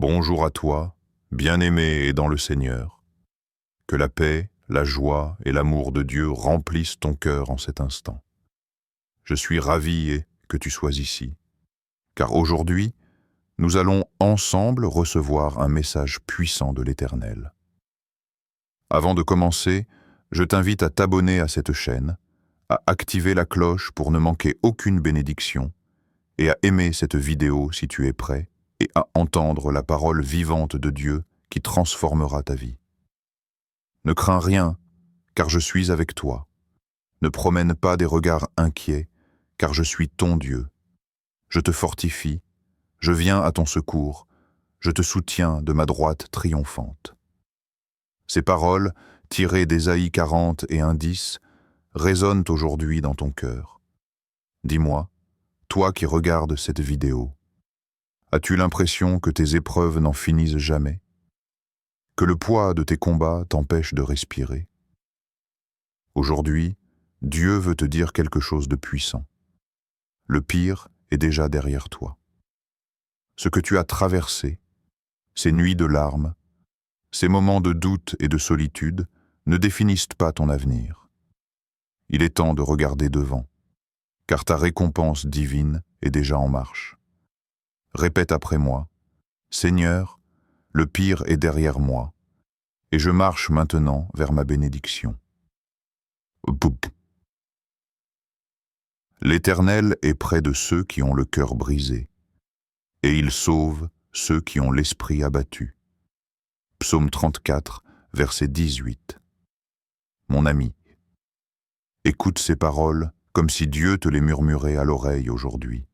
Bonjour à toi, bien-aimé et dans le Seigneur. Que la paix, la joie et l'amour de Dieu remplissent ton cœur en cet instant. Je suis ravi que tu sois ici, car aujourd'hui, nous allons ensemble recevoir un message puissant de l'Éternel. Avant de commencer, je t'invite à t'abonner à cette chaîne, à activer la cloche pour ne manquer aucune bénédiction et à aimer cette vidéo si tu es prêt et à entendre la parole vivante de Dieu qui transformera ta vie. Ne crains rien, car je suis avec toi. Ne promène pas des regards inquiets, car je suis ton Dieu. Je te fortifie, je viens à ton secours, je te soutiens de ma droite triomphante. Ces paroles, tirées d'Ésaïe 40 et 1:10, résonnent aujourd'hui dans ton cœur. Dis-moi, toi qui regardes cette vidéo, as-tu l'impression que tes épreuves n'en finissent jamais? Que le poids de tes combats t'empêche de respirer? Aujourd'hui, Dieu veut te dire quelque chose de puissant. Le pire est déjà derrière toi. Ce que tu as traversé, ces nuits de larmes, ces moments de doute et de solitude, ne définissent pas ton avenir. Il est temps de regarder devant, car ta récompense divine est déjà en marche. Répète après moi, Seigneur, le pire est derrière moi, et je marche maintenant vers ma bénédiction. Boum. L'Éternel est près de ceux qui ont le cœur brisé, et il sauve ceux qui ont l'esprit abattu. Psaume 34, verset 18. Mon ami, écoute ces paroles comme si Dieu te les murmurait à l'oreille aujourd'hui.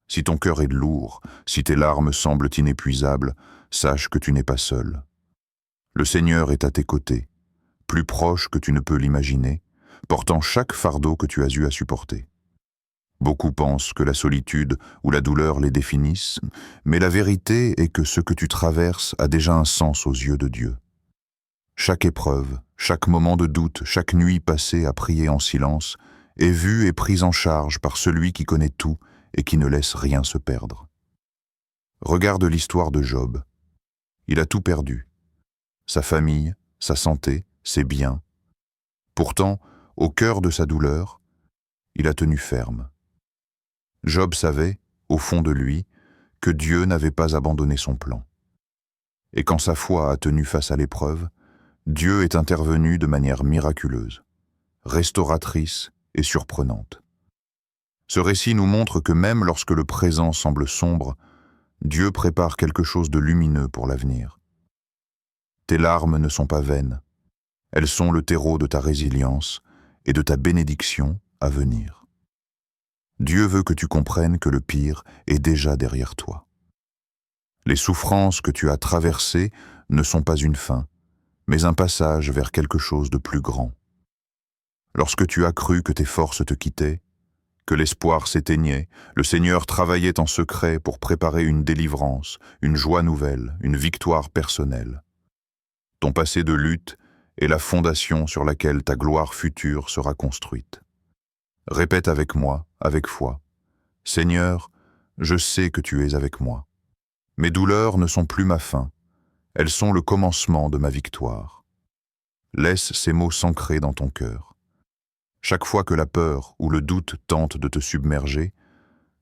Si ton cœur est lourd, si tes larmes semblent inépuisables, sache que tu n'es pas seul. Le Seigneur est à tes côtés, plus proche que tu ne peux l'imaginer, portant chaque fardeau que tu as eu à supporter. Beaucoup pensent que la solitude ou la douleur les définissent, mais la vérité est que ce que tu traverses a déjà un sens aux yeux de Dieu. Chaque épreuve, chaque moment de doute, chaque nuit passée à prier en silence est vue et prise en charge par celui qui connaît tout et qui ne laisse rien se perdre. Regarde l'histoire de Job. Il a tout perdu. Sa famille, sa santé, ses biens. Pourtant, au cœur de sa douleur, il a tenu ferme. Job savait, au fond de lui, que Dieu n'avait pas abandonné son plan. Et quand sa foi a tenu face à l'épreuve, Dieu est intervenu de manière miraculeuse, restauratrice et surprenante. Ce récit nous montre que même lorsque le présent semble sombre, Dieu prépare quelque chose de lumineux pour l'avenir. Tes larmes ne sont pas vaines, elles sont le terreau de ta résilience et de ta bénédiction à venir. Dieu veut que tu comprennes que le pire est déjà derrière toi. Les souffrances que tu as traversées ne sont pas une fin, mais un passage vers quelque chose de plus grand. Lorsque tu as cru que tes forces te quittaient, que l'espoir s'éteignait, le Seigneur travaillait en secret pour préparer une délivrance, une joie nouvelle, une victoire personnelle. Ton passé de lutte est la fondation sur laquelle ta gloire future sera construite. Répète avec moi, avec foi. Seigneur, je sais que tu es avec moi. Mes douleurs ne sont plus ma fin, elles sont le commencement de ma victoire. Laisse ces mots s'ancrer dans ton cœur. Chaque fois que la peur ou le doute tente de te submerger,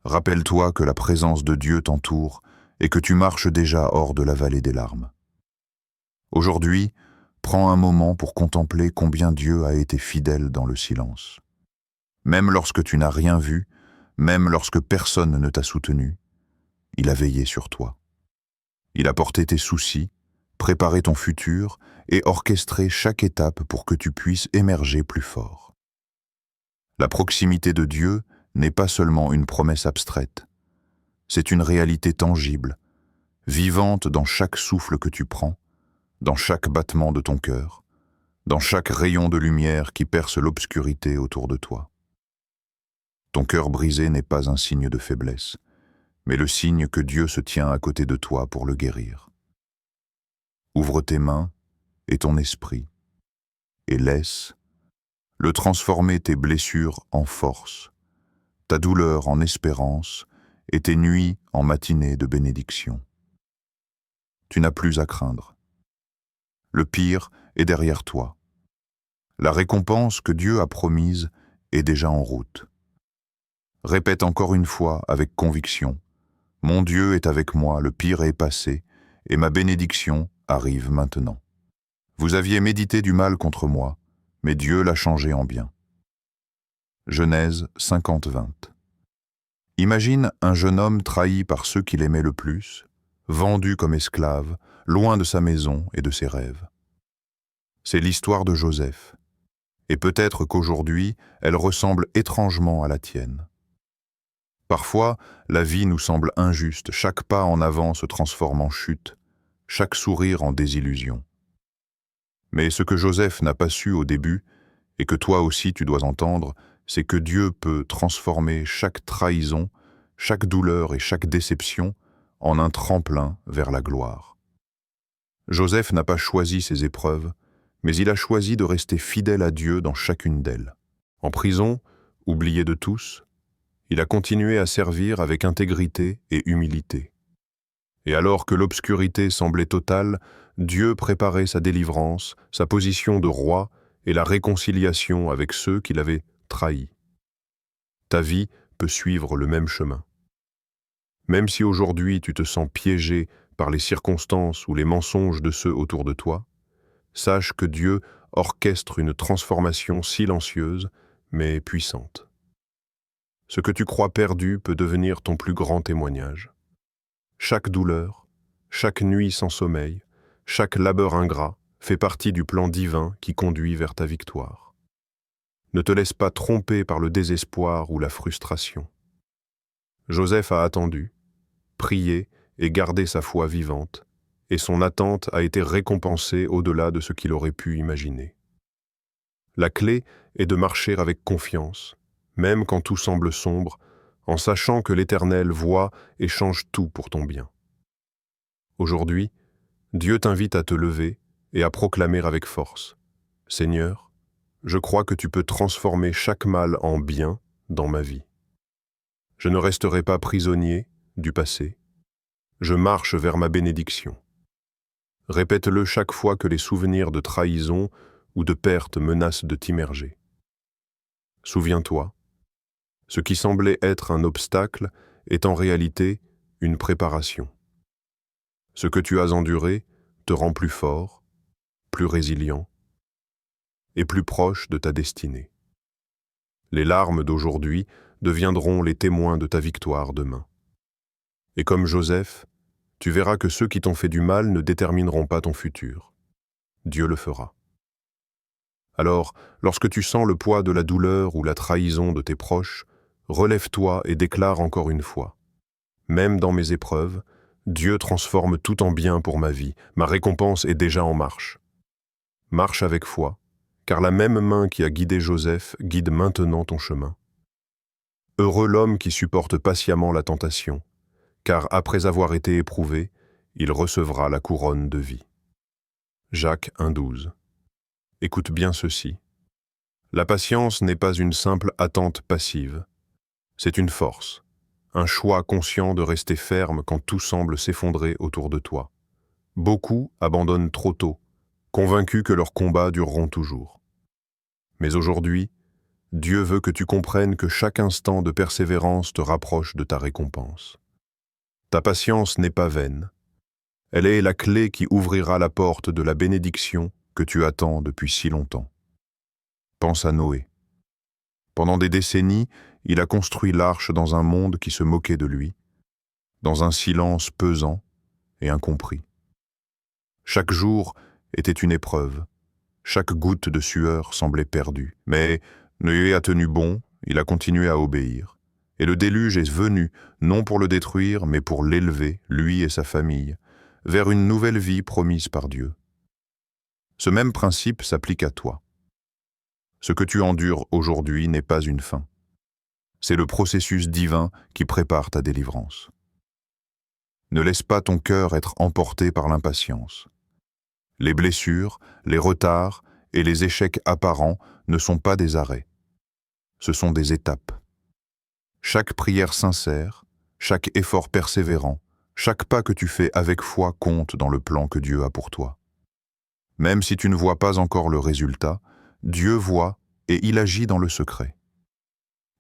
rappelle-toi que la présence de Dieu t'entoure et que tu marches déjà hors de la vallée des larmes. Aujourd'hui, prends un moment pour contempler combien Dieu a été fidèle dans le silence. Même lorsque tu n'as rien vu, même lorsque personne ne t'a soutenu, il a veillé sur toi. Il a porté tes soucis, préparé ton futur et orchestré chaque étape pour que tu puisses émerger plus fort. La proximité de Dieu n'est pas seulement une promesse abstraite, c'est une réalité tangible, vivante dans chaque souffle que tu prends, dans chaque battement de ton cœur, dans chaque rayon de lumière qui perce l'obscurité autour de toi. Ton cœur brisé n'est pas un signe de faiblesse, mais le signe que Dieu se tient à côté de toi pour le guérir. Ouvre tes mains et ton esprit, et laisse le transformer tes blessures en force, ta douleur en espérance et tes nuits en matinées de bénédiction. tu n'as plus à craindre. Le pire est derrière toi. La récompense que Dieu a promise est déjà en route. Répète encore une fois avec conviction, « Mon Dieu est avec moi, le pire est passé, et ma bénédiction arrive maintenant. » Vous aviez médité du mal contre moi, mais Dieu l'a changé en bien. Genèse 50-20. Imagine un jeune homme trahi par ceux qu'il aimait le plus, vendu comme esclave, loin de sa maison et de ses rêves. C'est l'histoire de Joseph, et peut-être qu'aujourd'hui, elle ressemble étrangement à la tienne. Parfois, la vie nous semble injuste, chaque pas en avant se transforme en chute, chaque sourire en désillusion. Mais ce que Joseph n'a pas su au début, et que toi aussi tu dois entendre, c'est que Dieu peut transformer chaque trahison, chaque douleur et chaque déception en un tremplin vers la gloire. Joseph n'a pas choisi ses épreuves, mais il a choisi de rester fidèle à Dieu dans chacune d'elles. En prison, oublié de tous, il a continué à servir avec intégrité et humilité. Et alors que l'obscurité semblait totale, Dieu préparait sa délivrance, sa position de roi et la réconciliation avec ceux qui l'avaient trahi. Ta vie peut suivre le même chemin. Même si aujourd'hui tu te sens piégé par les circonstances ou les mensonges de ceux autour de toi, sache que Dieu orchestre une transformation silencieuse mais puissante. Ce que tu crois perdu peut devenir ton plus grand témoignage. Chaque douleur, chaque nuit sans sommeil, chaque labeur ingrat fait partie du plan divin qui conduit vers ta victoire. Ne te laisse pas tromper par le désespoir ou la frustration. Joseph a attendu, prié et gardé sa foi vivante, et son attente a été récompensée au-delà de ce qu'il aurait pu imaginer. La clé est de marcher avec confiance, même quand tout semble sombre, en sachant que l'Éternel voit et change tout pour ton bien. Aujourd'hui, Dieu t'invite à te lever et à proclamer avec force, « Seigneur, je crois que tu peux transformer chaque mal en bien dans ma vie. Je ne resterai pas prisonnier du passé. Je marche vers ma bénédiction. » Répète-le chaque fois que les souvenirs de trahison ou de perte menacent de t'immerger. Souviens-toi, ce qui semblait être un obstacle est en réalité une préparation. Ce que tu as enduré te rend plus fort, plus résilient et plus proche de ta destinée. Les larmes d'aujourd'hui deviendront les témoins de ta victoire demain. Et comme Joseph, tu verras que ceux qui t'ont fait du mal ne détermineront pas ton futur. Dieu le fera. Alors, lorsque tu sens le poids de la douleur ou la trahison de tes proches, relève-toi et déclare encore une fois, « Même dans mes épreuves, Dieu transforme tout en bien pour ma vie, ma récompense est déjà en marche. » Marche avec foi, car la même main qui a guidé Joseph guide maintenant ton chemin. Heureux l'homme qui supporte patiemment la tentation, car après avoir été éprouvé, il recevra la couronne de vie. Jacques 1,12. Écoute bien ceci. La patience n'est pas une simple attente passive. C'est une force, un choix conscient de rester ferme quand tout semble s'effondrer autour de toi. Beaucoup abandonnent trop tôt, convaincus que leurs combats dureront toujours. Mais aujourd'hui, Dieu veut que tu comprennes que chaque instant de persévérance te rapproche de ta récompense. Ta patience n'est pas vaine. Elle est la clé qui ouvrira la porte de la bénédiction que tu attends depuis si longtemps. Pense à Noé. Pendant des décennies, il a construit l'arche dans un monde qui se moquait de lui, dans un silence pesant et incompris. Chaque jour était une épreuve, chaque goutte de sueur semblait perdue, mais Noé a tenu bon, il a continué à obéir. Et le déluge est venu, non pour le détruire, mais pour l'élever, lui et sa famille, vers une nouvelle vie promise par Dieu. Ce même principe s'applique à toi. Ce que tu endures aujourd'hui n'est pas une fin. C'est le processus divin qui prépare ta délivrance. Ne laisse pas ton cœur être emporté par l'impatience. Les blessures, les retards et les échecs apparents ne sont pas des arrêts. Ce sont des étapes. Chaque prière sincère, chaque effort persévérant Chaque pas que tu fais avec foi compte dans le plan que Dieu a pour toi. Même si tu ne vois pas encore le résultat, Dieu voit et il agit dans le secret.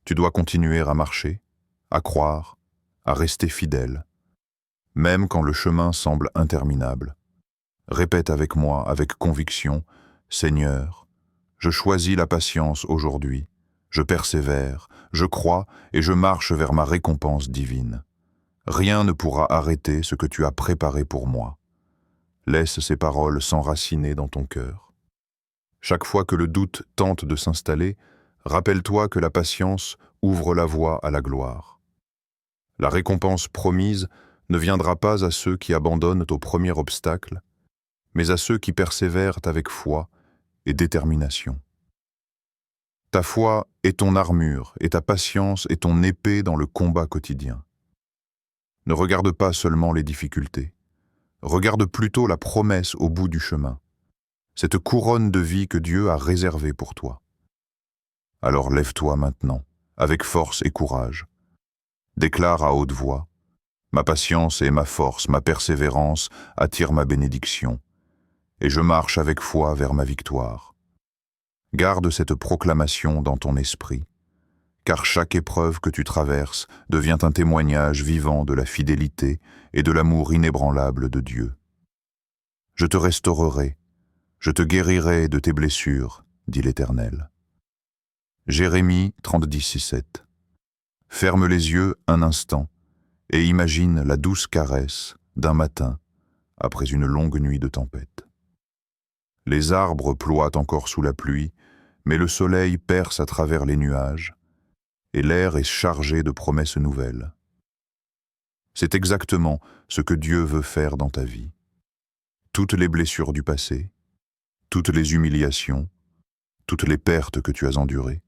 Tu dois continuer à marcher, à croire, à rester fidèle, même quand le chemin semble interminable. Répète avec moi, avec conviction, « Seigneur, je choisis la patience aujourd'hui, je persévère, je crois et je marche vers ma récompense divine. Rien ne pourra arrêter ce que tu as préparé pour moi. » Laisse ces paroles s'enraciner dans ton cœur. Chaque fois que le doute tente de s'installer, rappelle-toi que la patience ouvre la voie à la gloire. La récompense promise ne viendra pas à ceux qui abandonnent au premier obstacle, mais à ceux qui persévèrent avec foi et détermination. Ta foi est ton armure et ta patience est ton épée dans le combat quotidien. Ne regarde pas seulement les difficultés. Regarde plutôt la promesse au bout du chemin, cette couronne de vie que Dieu a réservée pour toi. Alors lève-toi maintenant, avec force et courage. Déclare à haute voix, « Ma patience et ma force, ma persévérance attirent ma bénédiction, et je marche avec foi vers ma victoire. » Garde cette proclamation dans ton esprit, car chaque épreuve que tu traverses devient un témoignage vivant de la fidélité et de l'amour inébranlable de Dieu. « Je te restaurerai, je te guérirai de tes blessures, dit l'Éternel. » Jérémie 30:17. Ferme les yeux un instant et imagine la douce caresse d'un matin après une longue nuit de tempête. Les arbres ploient encore sous la pluie, mais le soleil perce à travers les nuages et l'air est chargé de promesses nouvelles. C'est exactement ce que Dieu veut faire dans ta vie. Toutes les blessures du passé, toutes les humiliations, toutes les pertes que tu as endurées,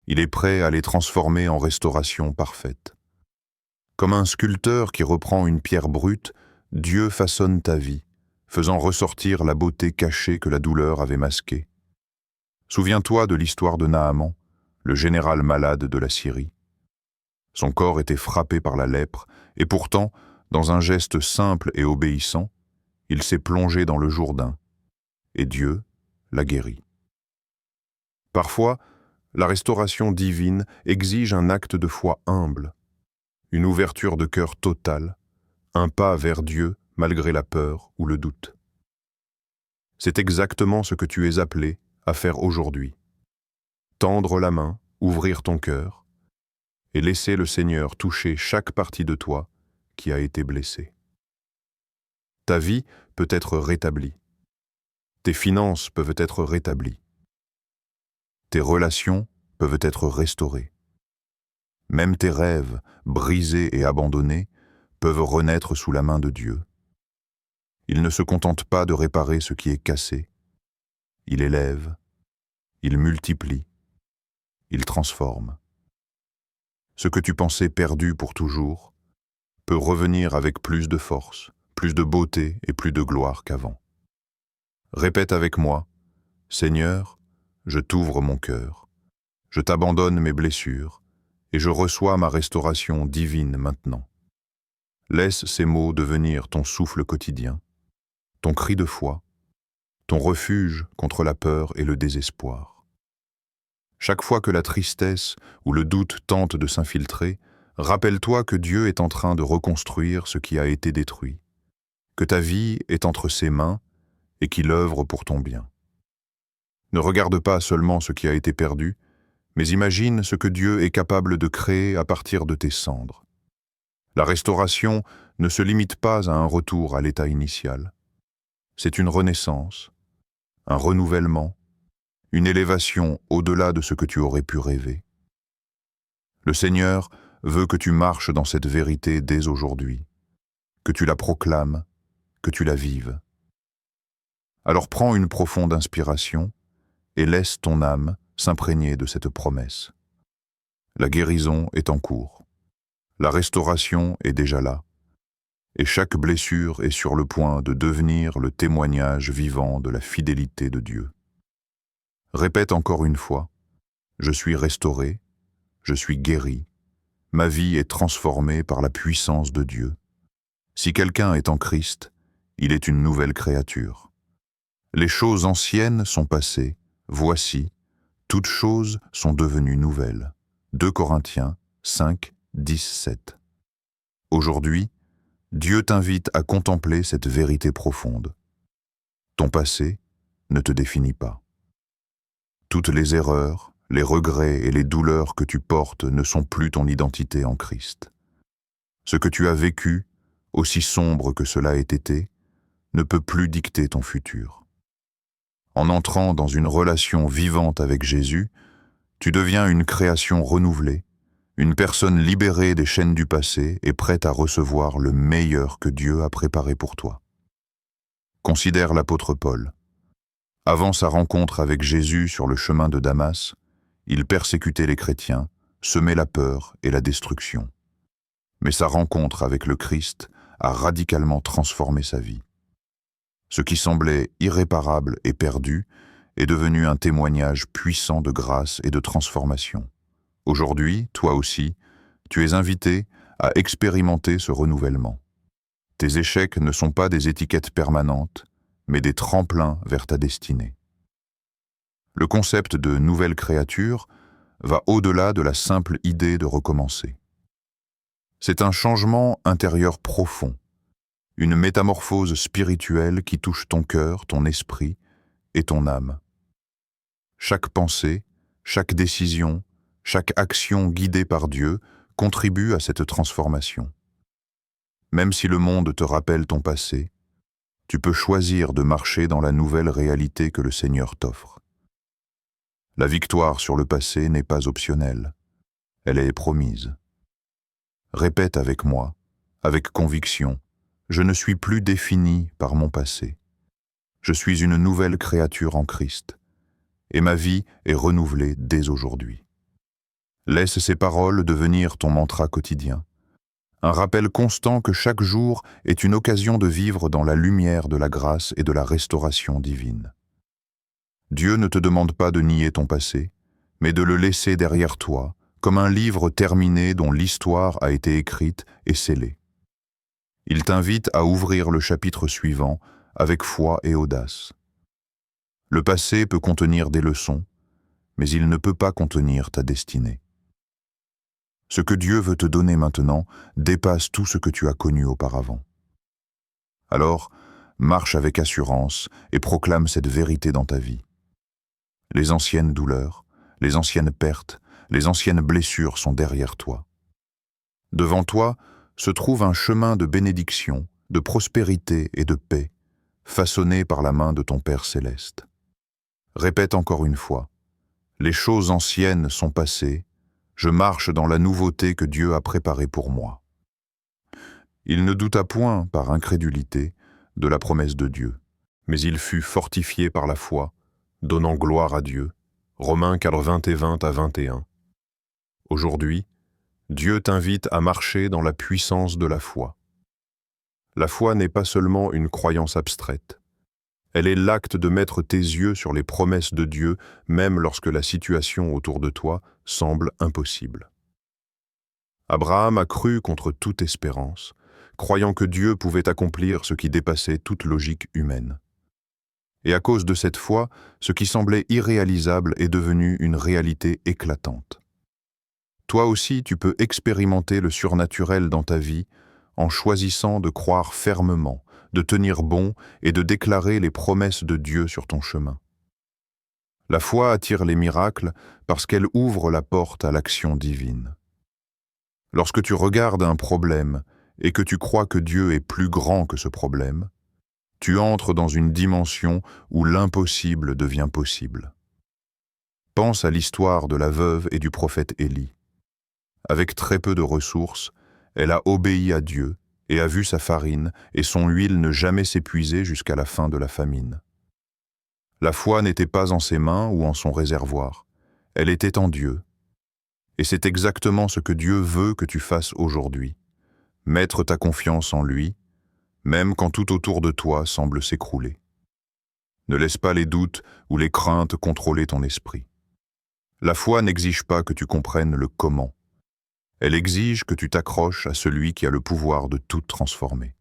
il est prêt à les transformer en restauration parfaite. Comme un sculpteur qui reprend une pierre brute, Dieu façonne ta vie, faisant ressortir la beauté cachée que la douleur avait masquée. Souviens-toi de l'histoire de Naaman, le général malade de la Syrie. Son corps était frappé par la lèpre, et pourtant, dans un geste simple et obéissant, il s'est plongé dans le Jourdain, et Dieu l'a guéri. Parfois, la restauration divine exige un acte de foi humble, une ouverture de cœur totale, un pas vers Dieu malgré la peur ou le doute. C'est exactement ce que tu es appelé à faire aujourd'hui. Tendre la main, ouvrir ton cœur et laisser le Seigneur toucher chaque partie de toi qui a été blessée. Ta vie peut être rétablie. Tes finances peuvent être rétablies. Tes relations peuvent être restaurées. Même tes rêves, brisés et abandonnés, peuvent renaître sous la main de Dieu. Il ne se contente pas de réparer ce qui est cassé. Il élève, il multiplie, il transforme. Ce que tu pensais perdu pour toujours peut revenir avec plus de force, plus de beauté et plus de gloire qu'avant. Répète avec moi, « Seigneur, je t'ouvre mon cœur, je t'abandonne mes blessures et je reçois ma restauration divine maintenant. » Laisse ces mots devenir ton souffle quotidien, ton cri de foi, ton refuge contre la peur et le désespoir. Chaque fois que la tristesse ou le doute tente de s'infiltrer, rappelle-toi que Dieu est en train de reconstruire ce qui a été détruit, que ta vie est entre ses mains et qu'il œuvre pour ton bien. Ne regarde pas seulement ce qui a été perdu, mais imagine ce que Dieu est capable de créer à partir de tes cendres. La restauration ne se limite pas à un retour à l'état initial. C'est une renaissance, un renouvellement, une élévation au-delà de ce que tu aurais pu rêver. Le Seigneur veut que tu marches dans cette vérité dès aujourd'hui, que tu la proclames, que tu la vives. Alors prends une profonde inspiration et laisse ton âme s'imprégner de cette promesse. La guérison est en cours, la restauration est déjà là, et chaque blessure est sur le point de devenir le témoignage vivant de la fidélité de Dieu. Répète encore une fois, « Je suis restauré, je suis guéri, ma vie est transformée par la puissance de Dieu. Si quelqu'un est en Christ, il est une nouvelle créature. Les choses anciennes sont passées, voici, toutes choses sont devenues nouvelles. 2 Corinthiens 5, 10, 7. Aujourd'hui, Dieu t'invite à contempler cette vérité profonde. Ton passé ne te définit pas. Toutes les erreurs, les regrets et les douleurs que tu portes ne sont plus ton identité en Christ. Ce que tu as vécu, aussi sombre que cela ait été, ne peut plus dicter ton futur. En entrant dans une relation vivante avec Jésus, tu deviens une création renouvelée, une personne libérée des chaînes du passé et prête à recevoir le meilleur que Dieu a préparé pour toi. Considère l'apôtre Paul. Avant sa rencontre avec Jésus sur le chemin de Damas, il persécutait les chrétiens, semait la peur et la destruction. Mais sa rencontre avec le Christ a radicalement transformé sa vie. Ce qui semblait irréparable et perdu est devenu un témoignage puissant de grâce et de transformation. Aujourd'hui, toi aussi, tu es invité à expérimenter ce renouvellement. Tes échecs ne sont pas des étiquettes permanentes, mais des tremplins vers ta destinée. Le concept de nouvelle créature va au-delà de la simple idée de recommencer. C'est un changement intérieur profond, une métamorphose spirituelle qui touche ton cœur, ton esprit et ton âme. Chaque pensée, chaque décision, chaque action guidée par Dieu contribue à cette transformation. Même si le monde te rappelle ton passé, tu peux choisir de marcher dans la nouvelle réalité que le Seigneur t'offre. La victoire sur le passé n'est pas optionnelle, elle est promise. Répète avec moi, avec conviction, je ne suis plus défini par mon passé. Je suis une nouvelle créature en Christ, et ma vie est renouvelée dès aujourd'hui. Laisse ces paroles devenir ton mantra quotidien, un rappel constant que chaque jour est une occasion de vivre dans la lumière de la grâce et de la restauration divine. Dieu ne te demande pas de nier ton passé, mais de le laisser derrière toi, comme un livre terminé dont l'histoire a été écrite et scellée. Il t'invite à ouvrir le chapitre suivant avec foi et audace. Le passé peut contenir des leçons, mais il ne peut pas contenir ta destinée. Ce que Dieu veut te donner maintenant dépasse tout ce que tu as connu auparavant. Alors, marche avec assurance et proclame cette vérité dans ta vie. Les anciennes douleurs, les anciennes pertes, les anciennes blessures sont derrière toi. Devant toi se trouve un chemin de bénédiction, de prospérité et de paix, façonné par la main de ton Père céleste. Répète encore une fois, les choses anciennes sont passées, je marche dans la nouveauté que Dieu a préparée pour moi. Il ne douta point, par incrédulité, de la promesse de Dieu, mais il fut fortifié par la foi, donnant gloire à Dieu. Romains 4, 20 à 21. Aujourd'hui, Dieu t'invite à marcher dans la puissance de la foi. La foi n'est pas seulement une croyance abstraite. Elle est l'acte de mettre tes yeux sur les promesses de Dieu, même lorsque la situation autour de toi semble impossible. Abraham a cru contre toute espérance, croyant que Dieu pouvait accomplir ce qui dépassait toute logique humaine. Et à cause de cette foi, ce qui semblait irréalisable est devenu une réalité éclatante. Toi aussi, tu peux expérimenter le surnaturel dans ta vie en choisissant de croire fermement, de tenir bon et de déclarer les promesses de Dieu sur ton chemin. La foi attire les miracles parce qu'elle ouvre la porte à l'action divine. Lorsque tu regardes un problème et que tu crois que Dieu est plus grand que ce problème, tu entres dans une dimension où l'impossible devient possible. Pense à l'histoire de la veuve et du prophète Élie. Avec très peu de ressources, elle a obéi à Dieu et a vu sa farine et son huile ne jamais s'épuiser jusqu'à la fin de la famine. La foi n'était pas en ses mains ou en son réservoir, elle était en Dieu. Et c'est exactement ce que Dieu veut que tu fasses aujourd'hui. Mettre ta confiance en lui, même quand tout autour de toi semble s'écrouler. Ne laisse pas les doutes ou les craintes contrôler ton esprit. La foi n'exige pas que tu comprennes le comment. Elle exige que tu t'accroches à celui qui a le pouvoir de tout transformer.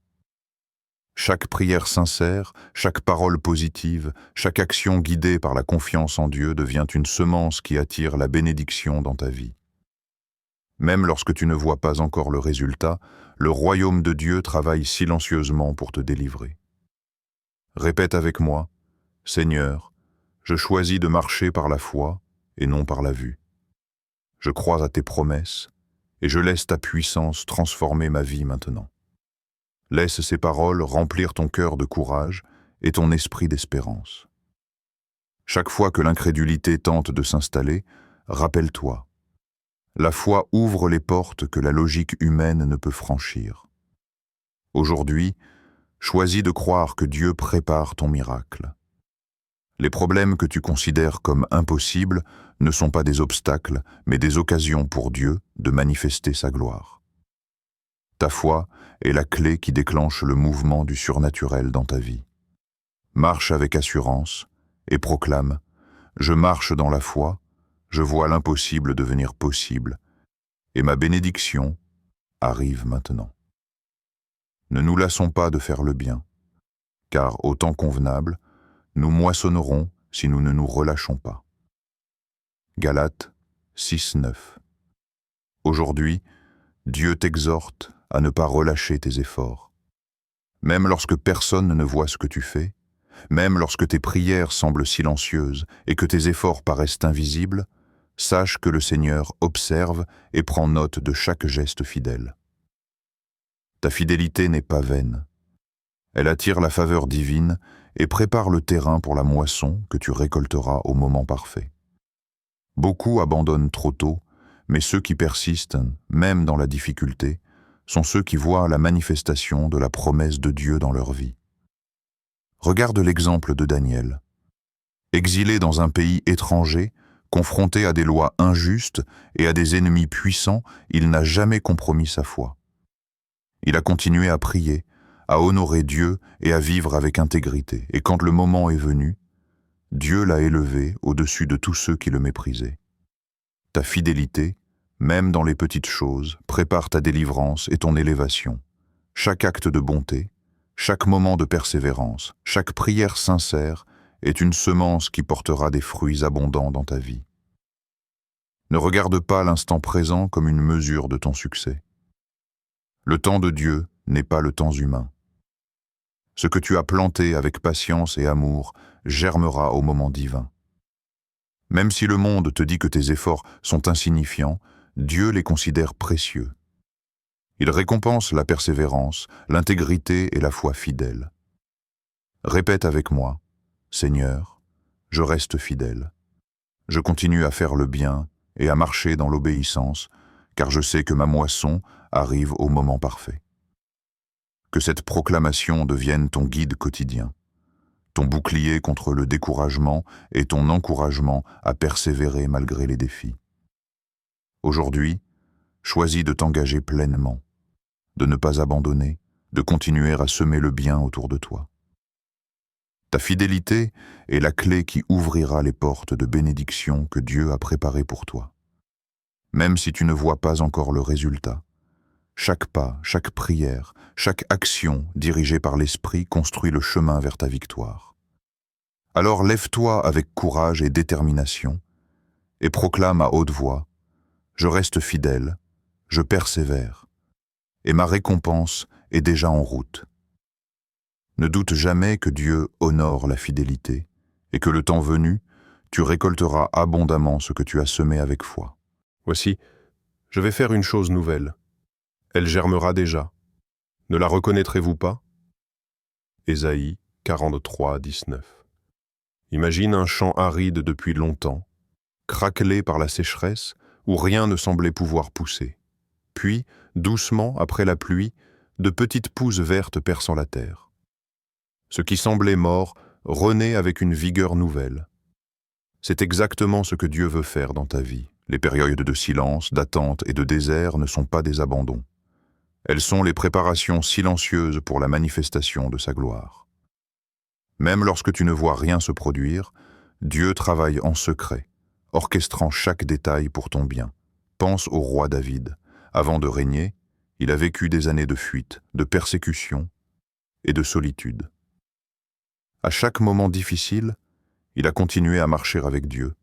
Chaque prière sincère, chaque parole positive, chaque action guidée par la confiance en Dieu devient une semence qui attire la bénédiction dans ta vie. Même lorsque tu ne vois pas encore le résultat, le royaume de Dieu travaille silencieusement pour te délivrer. Répète avec moi, « Seigneur, je choisis de marcher par la foi et non par la vue. Je crois à tes promesses et je laisse ta puissance transformer ma vie maintenant. Laisse ces paroles remplir ton cœur de courage et ton esprit d'espérance. Chaque fois que l'incrédulité tente de s'installer, rappelle-toi. La foi ouvre les portes que la logique humaine ne peut franchir. Aujourd'hui, choisis de croire que Dieu prépare ton miracle. Les problèmes que tu considères comme impossibles ne sont pas des obstacles, mais des occasions pour Dieu de manifester sa gloire. Ta foi est la clé qui déclenche le mouvement du surnaturel dans ta vie. Marche avec assurance et proclame « Je marche dans la foi, je vois l'impossible devenir possible, et ma bénédiction arrive maintenant. » Ne nous lassons pas de faire le bien, car au temps convenable, nous moissonnerons si nous ne nous relâchons pas. Galates 6:9. Aujourd'hui, Dieu t'exhorte à ne pas relâcher tes efforts. Même lorsque personne ne voit ce que tu fais, même lorsque tes prières semblent silencieuses et que tes efforts paraissent invisibles, sache que le Seigneur observe et prend note de chaque geste fidèle. Ta fidélité n'est pas vaine. Elle attire la faveur divine et prépare le terrain pour la moisson que tu récolteras au moment parfait. Beaucoup abandonnent trop tôt, mais ceux qui persistent, même dans la difficulté, sont ceux qui voient la manifestation de la promesse de Dieu dans leur vie. Regarde l'exemple de Daniel. Exilé dans un pays étranger, confronté à des lois injustes et à des ennemis puissants, il n'a jamais compromis sa foi. Il a continué à prier, à honorer Dieu et à vivre avec intégrité. Et quand le moment est venu, Dieu l'a élevé au-dessus de tous ceux qui le méprisaient. Ta fidélité, même dans les petites choses, prépare ta délivrance et ton élévation. Chaque acte de bonté, chaque moment de persévérance, chaque prière sincère est une semence qui portera des fruits abondants dans ta vie. Ne regarde pas l'instant présent comme une mesure de ton succès. Le temps de Dieu n'est pas le temps humain. Ce que tu as planté avec patience et amour germera au moment divin. Même si le monde te dit que tes efforts sont insignifiants, Dieu les considère précieux. Il récompense la persévérance, l'intégrité et la foi fidèle. Répète avec moi, « Seigneur, je reste fidèle. Je continue à faire le bien et à marcher dans l'obéissance, car je sais que ma moisson arrive au moment parfait. » Que cette proclamation devienne ton guide quotidien, ton bouclier contre le découragement et ton encouragement à persévérer malgré les défis. Aujourd'hui, choisis de t'engager pleinement, de ne pas abandonner, de continuer à semer le bien autour de toi. Ta fidélité est la clé qui ouvrira les portes de bénédiction que Dieu a préparées pour toi. Même si tu ne vois pas encore le résultat, chaque pas, chaque prière, chaque action dirigée par l'Esprit construit le chemin vers ta victoire. Alors lève-toi avec courage et détermination et proclame à haute voix « Je reste fidèle, je persévère, et ma récompense est déjà en route. » Ne doute jamais que Dieu honore la fidélité et que le temps venu, tu récolteras abondamment ce que tu as semé avec foi. Voici, je vais faire une chose nouvelle. Elle germera déjà. Ne la reconnaîtrez-vous pas? Ésaïe 43:19. Imagine un champ aride depuis longtemps, craquelé par la sécheresse, où rien ne semblait pouvoir pousser. Puis, doucement, après la pluie, de petites pousses vertes perçant la terre. Ce qui semblait mort renaît avec une vigueur nouvelle. C'est exactement ce que Dieu veut faire dans ta vie. Les périodes de silence, d'attente et de désert ne sont pas des abandons. Elles sont les préparations silencieuses pour la manifestation de sa gloire. Même lorsque tu ne vois rien se produire, Dieu travaille en secret, orchestrant chaque détail pour ton bien. Pense au roi David. Avant de régner, il a vécu des années de fuite, de persécution et de solitude. À chaque moment difficile, il a continué à marcher avec Dieu,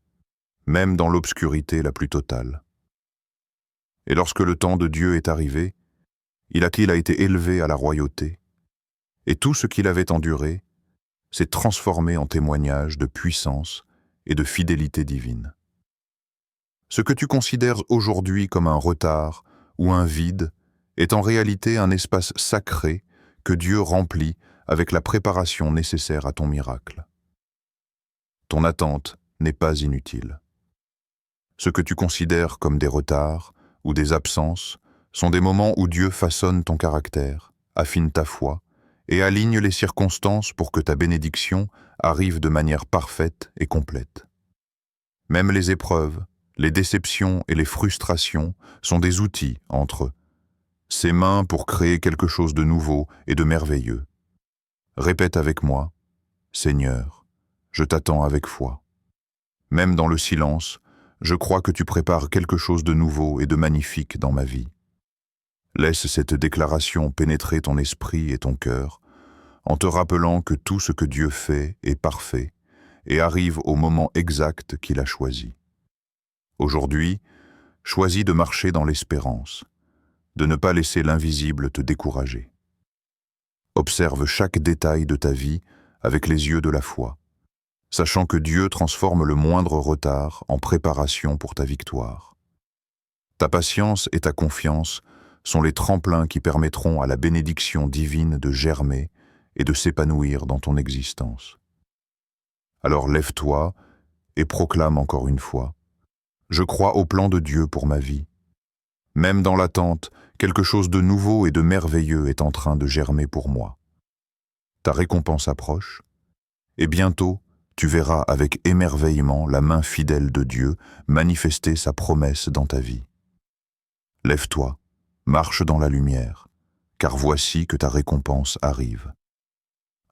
même dans l'obscurité la plus totale. Et lorsque le temps de Dieu est arrivé, il a été élevé à la royauté, et tout ce qu'il avait enduré s'est transformé en témoignage de puissance et de fidélité divine. Ce que tu considères aujourd'hui comme un retard ou un vide est en réalité un espace sacré que Dieu remplit avec la préparation nécessaire à ton miracle. Ton attente n'est pas inutile. Ce que tu considères comme des retards ou des absences sont des moments où Dieu façonne ton caractère, affine ta foi et aligne les circonstances pour que ta bénédiction arrive de manière parfaite et complète. Même les épreuves, les déceptions et les frustrations sont des outils entre ses mains pour créer quelque chose de nouveau et de merveilleux. Répète avec moi, Seigneur, je t'attends avec foi. Même dans le silence, je crois que tu prépares quelque chose de nouveau et de magnifique dans ma vie. Laisse cette déclaration pénétrer ton esprit et ton cœur, en te rappelant que tout ce que Dieu fait est parfait et arrive au moment exact qu'il a choisi. Aujourd'hui, choisis de marcher dans l'espérance, de ne pas laisser l'invisible te décourager. Observe chaque détail de ta vie avec les yeux de la foi, sachant que Dieu transforme le moindre retard en préparation pour ta victoire. Ta patience et ta confiance sont les tremplins qui permettront à la bénédiction divine de germer et de s'épanouir dans ton existence. Alors lève-toi et proclame encore une fois, je crois au plan de Dieu pour ma vie. Même dans l'attente, quelque chose de nouveau et de merveilleux est en train de germer pour moi. Ta récompense approche, et bientôt, tu verras avec émerveillement la main fidèle de Dieu manifester sa promesse dans ta vie. Lève-toi, marche dans la lumière, car voici que ta récompense arrive.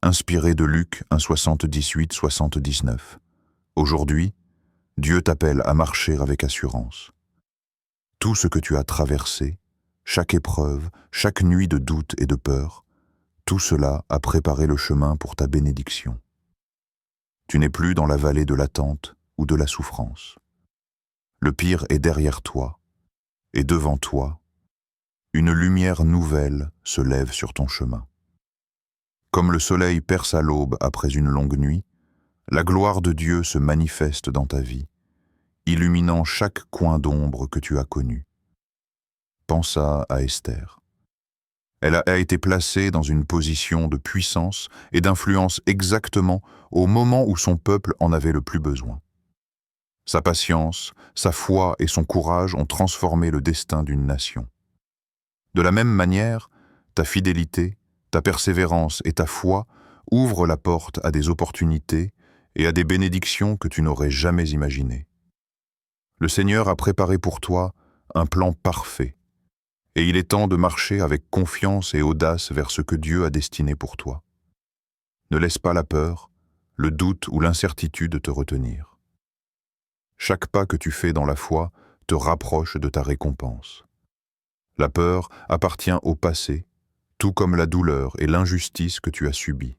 Inspiré de Luc 1,78-79. Aujourd'hui, Dieu t'appelle à marcher avec assurance. Tout ce que tu as traversé, chaque épreuve, chaque nuit de doute et de peur, tout cela a préparé le chemin pour ta bénédiction. Tu n'es plus dans la vallée de l'attente ou de la souffrance. Le pire est derrière toi, et devant toi, une lumière nouvelle se lève sur ton chemin. Comme le soleil perce à l'aube après une longue nuit, la gloire de Dieu se manifeste dans ta vie, illuminant chaque coin d'ombre que tu as connu. Pense à Esther. Elle a été placée dans une position de puissance et d'influence exactement au moment où son peuple en avait le plus besoin. Sa patience, sa foi et son courage ont transformé le destin d'une nation. De la même manière, ta fidélité, ta persévérance et ta foi ouvrent la porte à des opportunités et à des bénédictions que tu n'aurais jamais imaginées. Le Seigneur a préparé pour toi un plan parfait, et il est temps de marcher avec confiance et audace vers ce que Dieu a destiné pour toi. Ne laisse pas la peur, le doute ou l'incertitude te retenir. Chaque pas que tu fais dans la foi te rapproche de ta récompense. La peur appartient au passé, tout comme la douleur et l'injustice que tu as subies.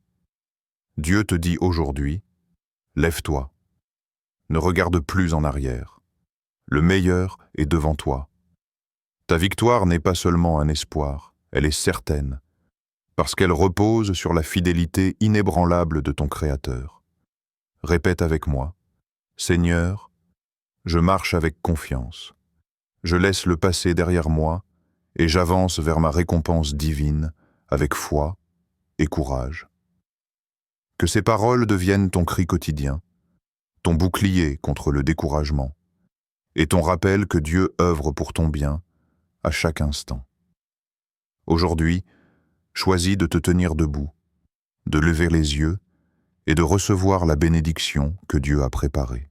Dieu te dit aujourd'hui, lève-toi, ne regarde plus en arrière. Le meilleur est devant toi. Ta victoire n'est pas seulement un espoir, elle est certaine, parce qu'elle repose sur la fidélité inébranlable de ton Créateur. Répète avec moi, Seigneur, je marche avec confiance. Je laisse le passé derrière moi et j'avance vers ma récompense divine avec foi et courage. Que ces paroles deviennent ton cri quotidien, ton bouclier contre le découragement, et ton rappel que Dieu œuvre pour ton bien à chaque instant. Aujourd'hui, choisis de te tenir debout, de lever les yeux et de recevoir la bénédiction que Dieu a préparée.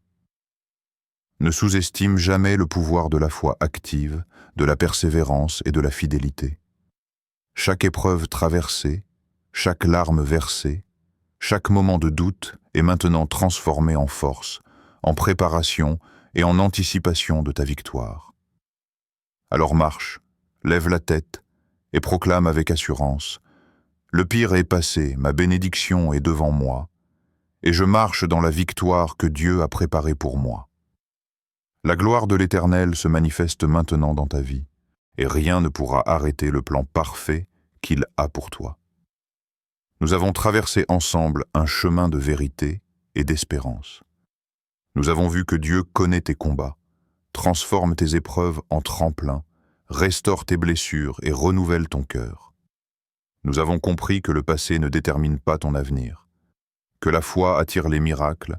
Ne sous-estime jamais le pouvoir de la foi active, de la persévérance et de la fidélité. Chaque épreuve traversée, chaque larme versée, chaque moment de doute est maintenant transformé en force, en préparation et en anticipation de ta victoire. Alors marche, lève la tête et proclame avec assurance, Le pire est passé, ma bénédiction est devant moi, et je marche dans la victoire que Dieu a préparée pour moi. La gloire de l'Éternel se manifeste maintenant dans ta vie, et rien ne pourra arrêter le plan parfait qu'il a pour toi. Nous avons traversé ensemble un chemin de vérité et d'espérance. Nous avons vu que Dieu connaît tes combats, transforme tes épreuves en tremplin, restaure tes blessures et renouvelle ton cœur. Nous avons compris que le passé ne détermine pas ton avenir, que la foi attire les miracles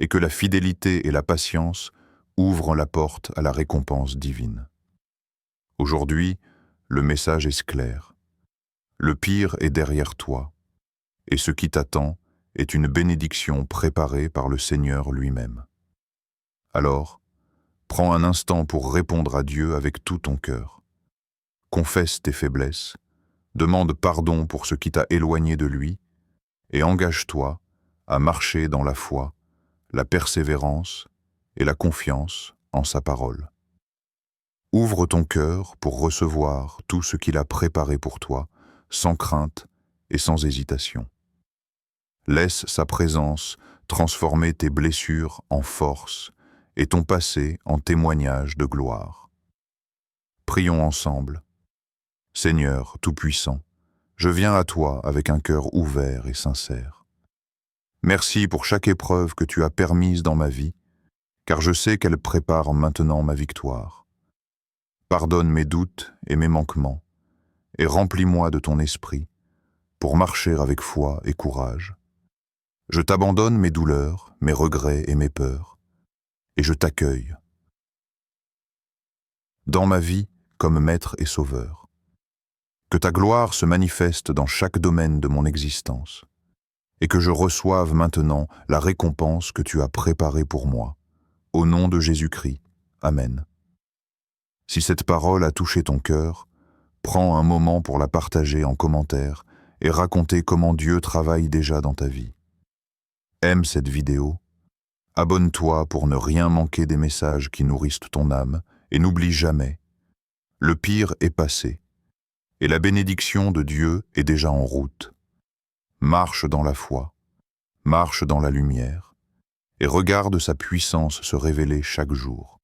et que la fidélité et la patience ouvrent la porte à la récompense divine. Aujourd'hui, le message est clair. Le pire est derrière toi, et ce qui t'attend est une bénédiction préparée par le Seigneur lui-même. Alors, prends un instant pour répondre à Dieu avec tout ton cœur. Confesse tes faiblesses, demande pardon pour ce qui t'a éloigné de lui, et engage-toi à marcher dans la foi, la persévérance et la confiance en sa parole. Ouvre ton cœur pour recevoir tout ce qu'il a préparé pour toi, sans crainte et sans hésitation. Laisse sa présence transformer tes blessures en force et ton passé en témoignage de gloire. Prions ensemble. Seigneur Tout-Puissant, je viens à toi avec un cœur ouvert et sincère. Merci pour chaque épreuve que tu as permise dans ma vie, car je sais qu'elle prépare maintenant ma victoire. Pardonne mes doutes et mes manquements, et remplis-moi de ton esprit pour marcher avec foi et courage. Je t'abandonne mes douleurs, mes regrets et mes peurs, et je t'accueille dans ma vie comme maître et sauveur. Que ta gloire se manifeste dans chaque domaine de mon existence, et que je reçoive maintenant la récompense que tu as préparée pour moi. Au nom de Jésus-Christ. Amen. Si cette parole a touché ton cœur, prends un moment pour la partager en commentaire et raconter comment Dieu travaille déjà dans ta vie. Aime cette vidéo, abonne-toi pour ne rien manquer des messages qui nourrissent ton âme et n'oublie jamais, le pire est passé et la bénédiction de Dieu est déjà en route. Marche dans la foi, marche dans la lumière et regarde sa puissance se révéler chaque jour.